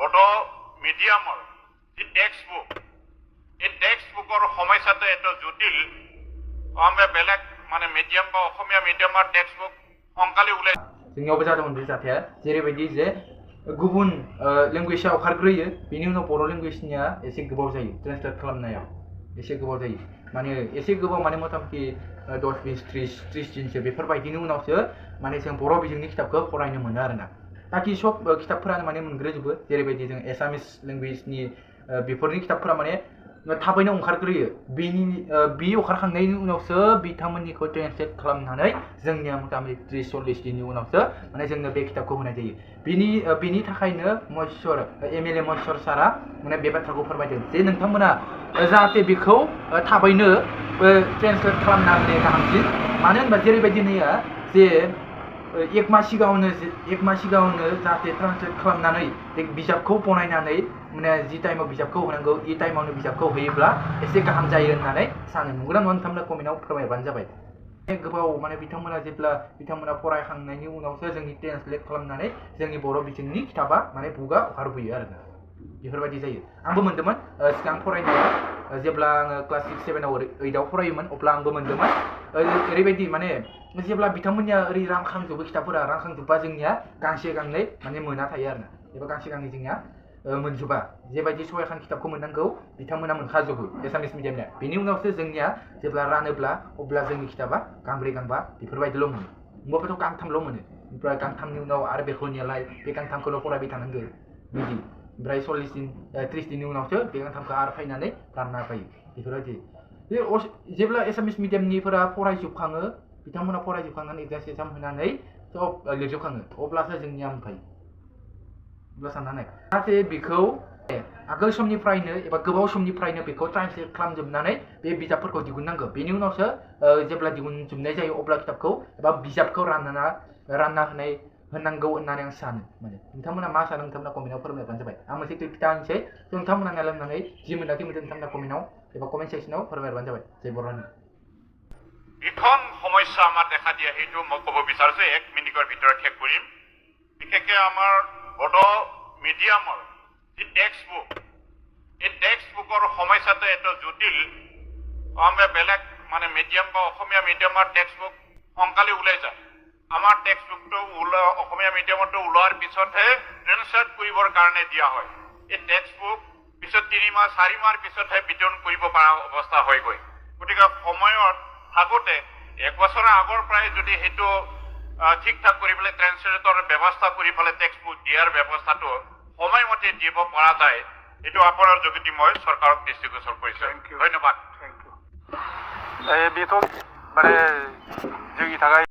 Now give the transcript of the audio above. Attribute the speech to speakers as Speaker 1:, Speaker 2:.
Speaker 1: বড় মিডিয়ামৰ যি text book এই টেক্সট বুকৰ সমস্যাটো এটা জটিল আমি বেলেগ মানে মিডিয়াম বা অসমীয়া মিডিয়ামৰ টেক্সট বুক সোনকালে ওলাই
Speaker 2: जोंनियावबो जादोंमोन बे जाथाया जेरैबायदि जे गुबुन लेंगुवेजआव ओंखारग्रोयो बेनि उनाव बर' लेंगुवेजनिया एसे गोबाव जायो ट्रेन्सलेट खालामनायाव एसे गोबाव जायो माने एसे गोबाव माने मथामथि 10 20 30 दिनसो बेफोरबायदिनि उनावसो माने जों बर' बिजोंनि खिताबखौ फरायनो मोनो आरोना बाखि सब खिताबफोरानो माने मोनग्रोजोबो जेरैबायदि जों एसामिस लेंगुवेजनि बेफोरनि खिताबफोरा माने थाबैनो ओंखारग्रोयो बि ओंखारखांनायनि उनावसो बिथांमोननिखौ ट्रेन्सलेट खालामनानै जोंनिया मथामथि 30-40 दिननि उनावसो माने जोंनो बे खिताबखौ होनाय जायो बिनि थाखायनो महेश्वर एमएलए महेश्वर सारा माने बे बाथ्राखौ फोरमायदों जे नोंथांमोना जाहाथे बेखौ थाबैनो ट्रेन्सलेट खालामना होनाया गाहामसिन मानो होनबा जेरैबायदि नैया जे एक मास सिगाङावनो जाहाथे ट्रान्सलेट खालामनानै बिजाबखौ बनायनानै माने जि टाइमाव बिजाबखौ होनांगौ इ टाइमावनो बिजाबखौ होयोब्ला एसे गाहाम जायो होननानै सानो नंगौना नङा नोंथांमोना कमेन्टआव फोरमायबानो जाबाय गोबाव माने बिथांमोना जेब्ला बिथांमोना फरायखांनायनि उनावसो जोंनि ट्रेन्सलेट खालामनानै जोंनि बर' बिजोंनि खिताबा माने बुकआ ओंखारबोयो आरोना बेफोरबायदि जायो आंबो मोन्दोंमोन सिगां फरायनायाव जेब्ला आङो क्लास 6 7 8आव फरायोमोन अब्ला आंबो मोन्दोंमोन ओरैबायदि माने जेब्ला बिथांमोननिया ओरै रानखांजोबो खिताबफोरा रानखांजोबबा जोंनिया गांसे गांनै माने मोना थायो आरोना एबा गांसे गांनै जोंनिया मोनजोबा जेबायदि सयखान खिताबखौ मोननांगौ बिथांमोना मोनखाजोबो एसामिस मिडियामनिया बेनि उनावसो जोंनिया जेब्ला रानोब्ला अब्ला जोंनि खिताबा गांब्रै गांबा बेफोरबायदिल' मोनो होमबाबोथ' गांथामल' मोनो ओमफ्राय गांथामनि उनाव आरो बेखौ नेलाय बे गांथामखौल' फरायबाय थानांगौ बिदि ओमफ्राय 40 दिन 30 दिननि उनावसो बे गांथामखौ आरो फैनानै रानना फैयो बेफोरबायदि जेब्ला एसामिस मिडियामनिफोरा फरायजोबखाङो बिथांमोना फरायजोबखांनानै एग्जाम होनानै सब लिरजोबखाङो अब्लासो जोंनिया मोनफायो अब्ला साननानै जाहाथे बेखौ आगोल समनिफ्रायनो एबा गोबाव समनिफ्रायनो बेखौ ट्रान्सलेट खालामजोबनानै बे बिजाबफोरखौ दिहुननांगौ बेनि उनावसो जेब्ला दिहुनजोबनाय जायो अब्ला खिताबखौ एबा बिजाबखौ रानना होनांगौ होननानै आं सानो माने नोंथांमोना मा सानो नोंथांमोना कमेन्टआव फोरमायबानो जाबाय आं मोनसे क्लिप खिथानोसै नोंथांमोना नायलांनानै जि मोनाखै मोनदों नोंथांमोना कमेन्टआव एबा कमेन्ट सेक्सनाव फोरमायबानो जाबाय जय बर'नि
Speaker 1: ইখন সমস্যা আমাৰ দেখা দিয়া সেইটো মই ক'ব বিচাৰিছো 1 মিনিটৰ ভিতৰত শেষ কৰিম বিশেষকৈ আমাৰ বড় মিডিয়ামৰ যি টেক্সট বুক এই টেক্সট বুকৰ সমস্যাটো এটা জটিল আমি বেলেগ মানে মিডিয়াম বা অসমীয়া মিডিয়ামৰ টেক্সট বুক সোনকালে ওলাই যায় আমাৰ টেক্সট বুকটো অসমীয়া মিডিয়ামতো ওলোৱাৰ পিছতহে ট্ৰেন্সলেট কৰিবৰ কাৰণে দিয়া হয় এই টেক্সট বুক পিছত 3 মাহ 4 মাহৰ পিছতহে বিতৰণ কৰিব পৰা অৱস্থা হৈ গৈ গতিকে সময়ত আগতে 1 বছৰৰ আগৰ পৰাই যদি সেইটো ঠিক ঠাক কৰি পেলাই ট্ৰেন্সলেটৰ ব্যৱস্থা কৰি পেলাই টেক্সট বুক দিয়াৰ ব্যৱস্থাটো সময়মতে দিব পৰা যায় এইটো আপোনাৰ যোগেদি মই চৰকাৰক দৃষ্টিগোচৰ কৰিছো ধন্যবাদ
Speaker 3: बेथ' माने जोंनि थाखाय